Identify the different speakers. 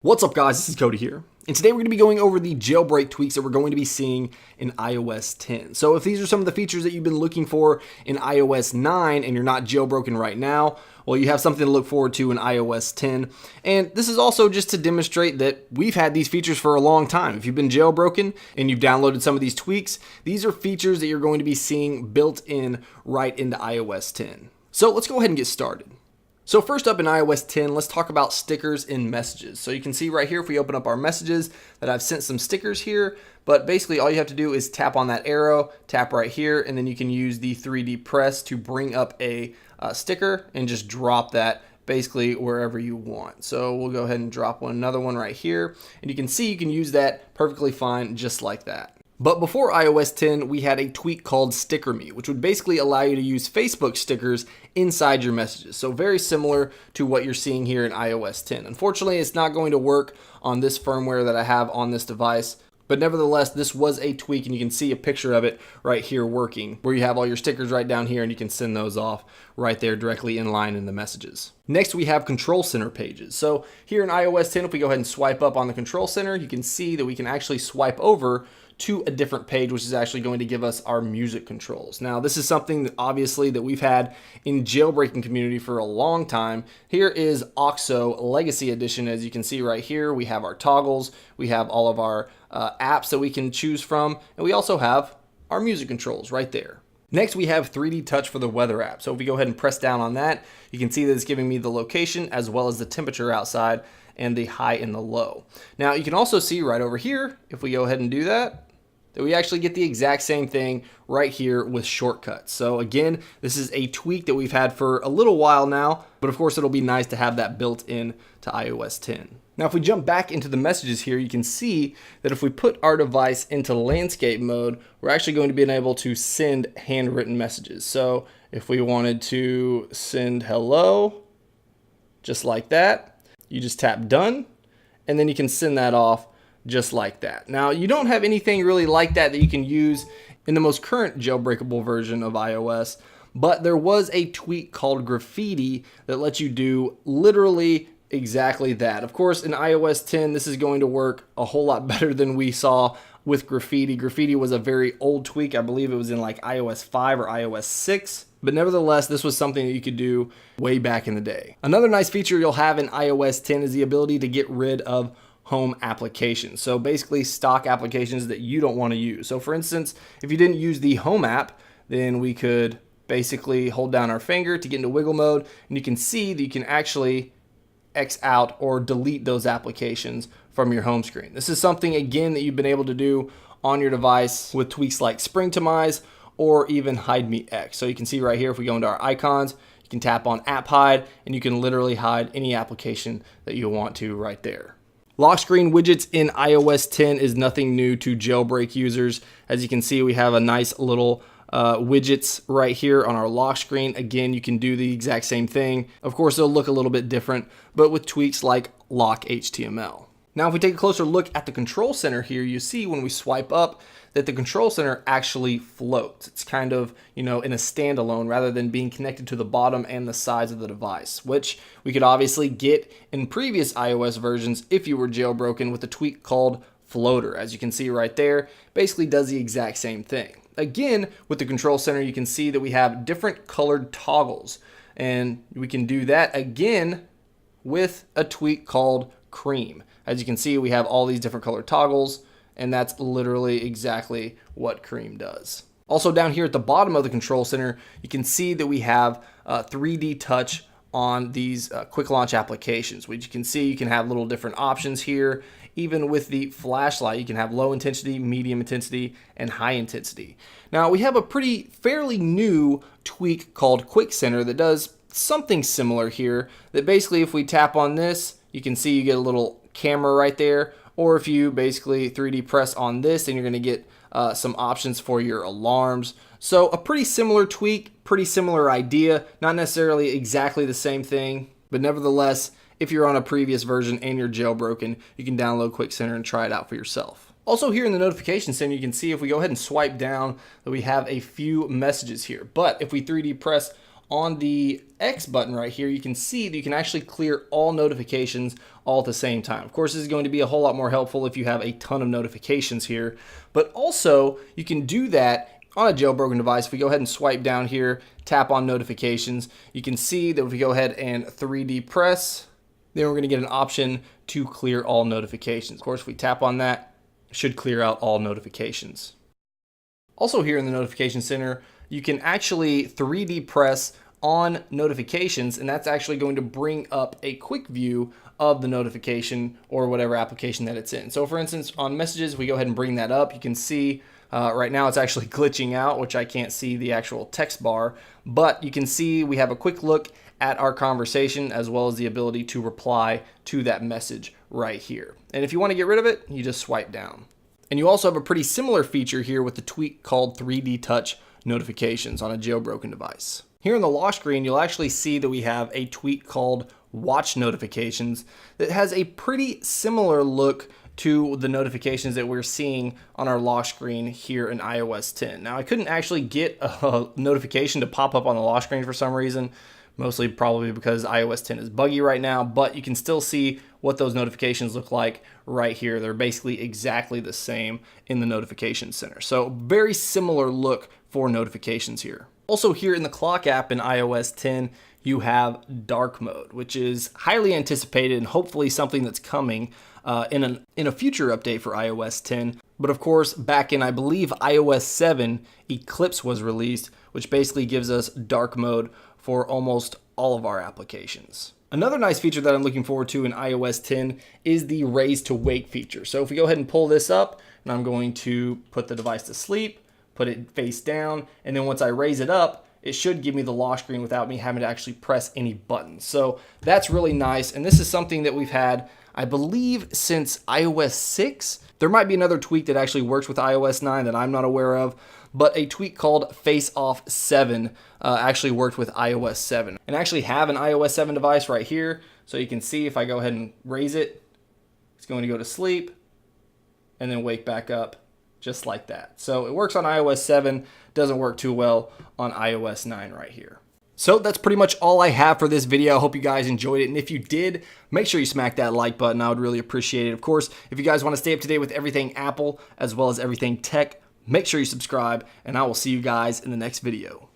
Speaker 1: What's up guys, this is Cody here, and today we're going to be going over the jailbreak tweaks that we're going to be seeing in iOS 10. So if these are some of the features that you've been looking for in iOS 9 and you're not jailbroken right now, well, you have something to look forward to in iOS 10. And this is also just to demonstrate that we've had these features for a long time. If you've been jailbroken and you've downloaded some of these tweaks, these are features that you're going to be seeing built in right into iOS 10. So let's go ahead and get started. So first up in iOS 10, let's talk about stickers in messages. So you can see right here, if we open up our messages, that I've sent some stickers here, but basically all you have to do is tap on that arrow, tap right here, and then you can use the 3D press to bring up a sticker and just drop that basically wherever you want. So we'll go ahead and drop another one right here, and you can see you can use that perfectly fine just like that. But before iOS 10, we had a tweak called Sticker Me, which would basically allow you to use Facebook stickers inside your messages. So very similar to what you're seeing here in iOS 10. Unfortunately, it's not going to work on this firmware that I have on this device. But nevertheless, this was a tweak, and you can see a picture of it right here working, where you have all your stickers right down here and you can send those off right there directly in line in the messages. Next, we have Control Center pages. So here in iOS 10, if we go ahead and swipe up on the Control Center, you can see that we can actually swipe over to a different page, which is actually going to give us our music controls. Now, this is something that obviously that we've had in jailbreaking community for a long time. Here is OXO Legacy Edition. As you can see right here, we have our toggles, we have all of our apps that we can choose from, and we also have our music controls right there. Next, we have 3D Touch for the weather app. So if we go ahead and press down on that, you can see that it's giving me the location as well as the temperature outside and the high and the low. Now, you can also see right over here, if we go ahead and do that we actually get the exact same thing right here with shortcuts. So again, this is a tweak that we've had for a little while now, but of course it'll be nice to have that built in to iOS 10. Now, if we jump back into the messages here, you can see that if we put our device into landscape mode, we're actually going to be able to send handwritten messages. So if we wanted to send hello, just like that, you just tap done, and then you can send that off just like that. Now, you don't have anything really like that you can use in the most current jailbreakable version of iOS, but there was a tweak called Graffiti that lets you do literally exactly that. Of course, in iOS 10, this is going to work a whole lot better than we saw with Graffiti. Graffiti was a very old tweak. I believe it was in like iOS 5 or iOS 6. But nevertheless, this was something that you could do way back in the day. Another nice feature you'll have in iOS 10 is the ability to get rid of home applications. So basically stock applications that you don't want to use. So for instance, if you didn't use the home app, then we could basically hold down our finger to get into wiggle mode, and you can see that you can actually X out or delete those applications from your home screen. This is something again that you've been able to do on your device with tweaks like Springtomize or even Hide Me X. So you can see right here, if we go into our icons, you can tap on App Hide and you can literally hide any application that you want to right there. Lock screen widgets in iOS 10 is nothing new to jailbreak users. As you can see, we have a nice little widgets right here on our lock screen. Again, you can do the exact same thing. Of course, it'll look a little bit different, but with tweaks like lock HTML. Now, if we take a closer look at the control center here, you see when we swipe up that the control center actually floats. It's kind of, in a standalone rather than being connected to the bottom and the sides of the device, which we could obviously get in previous iOS versions if you were jailbroken with a tweak called Floater. As you can see right there, basically does the exact same thing. Again, with the control center, you can see that we have different colored toggles, and we can do that again with a tweak called Cream. As you can see, we have all these different colored toggles, and that's literally exactly what Cream does. Also down here at the bottom of the control center, you can see that we have 3D touch on these quick launch applications, which you can see you can have little different options here. Even with the flashlight, you can have low intensity, medium intensity, and high intensity. Now, we have a fairly new tweak called Quick Center that does something similar here, that basically if we tap on this, you can see you get a little camera right there, or if you basically 3D press on this, then you're going to get some options for your alarms. So a pretty similar tweak, pretty similar idea, not necessarily exactly the same thing, but nevertheless, if you're on a previous version and you're jailbroken, you can download Quick Center and try it out for yourself. Also here in the notification center, you can see if we go ahead and swipe down that we have a few messages here. But if we 3D press on the X button right here, you can see that you can actually clear all notifications all at the same time. Of course, this is going to be a whole lot more helpful if you have a ton of notifications here, but also you can do that on a jailbroken device. If we go ahead and swipe down here, tap on notifications, you can see that if we go ahead and 3D press, then we're going to get an option to clear all notifications. Of course, if we tap on that, it should clear out all notifications. Also here in the notification center, you can actually 3D press on notifications, and that's actually going to bring up a quick view of the notification or whatever application that it's in. So for instance, on messages, we go ahead and bring that up. You can see right now it's actually glitching out, which I can't see the actual text bar, but you can see we have a quick look at our conversation as well as the ability to reply to that message right here. And if you want to get rid of it, you just swipe down. And you also have a pretty similar feature here with the tweak called 3D touch notifications on a jailbroken device. Here in the lock screen, you'll actually see that we have a tweak called watch notifications that has a pretty similar look to the notifications that we're seeing on our lock screen here in iOS 10. Now, I couldn't actually get a notification to pop up on the lock screen for some reason, mostly probably because iOS 10 is buggy right now, but you can still see what those notifications look like right here. They're basically exactly the same in the notification center. So very similar look for notifications here. Also here in the clock app in iOS 10, you have dark mode, which is highly anticipated and hopefully something that's coming in a future update for iOS 10. But of course, back in, I believe, iOS 7, Eclipse was released, which basically gives us dark mode for almost all of our applications. Another nice feature that I'm looking forward to in iOS 10 is the raise to wake feature. So if we go ahead and pull this up, and I'm going to put the device to sleep, put it face down, and then once I raise it up, it should give me the lock screen without me having to actually press any buttons. So that's really nice, and this is something that we've had, I believe, since iOS 6. There might be another tweak that actually works with iOS 9 that I'm not aware of, but a tweak called Face Off 7 actually worked with iOS 7. And I actually have an iOS 7 device right here, so you can see if I go ahead and raise it, it's going to go to sleep and then wake back up just like that. So it works on iOS 7, doesn't work too well on iOS 9 right here. So that's pretty much all I have for this video. I hope you guys enjoyed it. And if you did, make sure you smack that like button. I would really appreciate it. Of course, if you guys want to stay up to date with everything Apple as well as everything tech, make sure you subscribe, and I will see you guys in the next video.